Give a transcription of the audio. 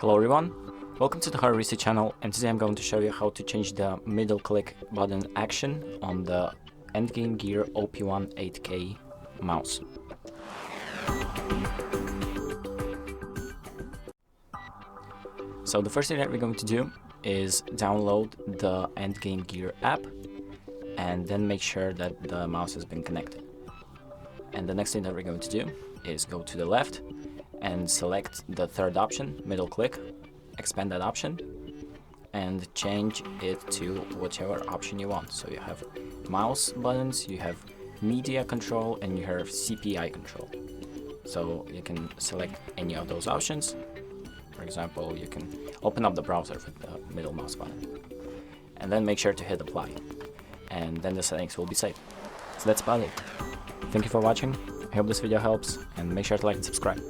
Hello everyone, welcome to the HardReset channel, and today I'm going to show you how to change the middle click button action on the Endgame Gear OP1 8K mouse. So the first thing that we're going to do is download the Endgame Gear app and then make sure that the mouse has been connected. And the next thing that we're going to do is go to the left and select the third option, middle click, expand that option and change it to whichever option you want. So you have mouse buttons, you have media control, and you have CPI control. So you can select any of those options. For example, you can open up the browser with the middle mouse button and then make sure to hit apply, and then the settings will be saved. So that's about it. Thank you for watching. I hope this video helps, and make sure to like and subscribe.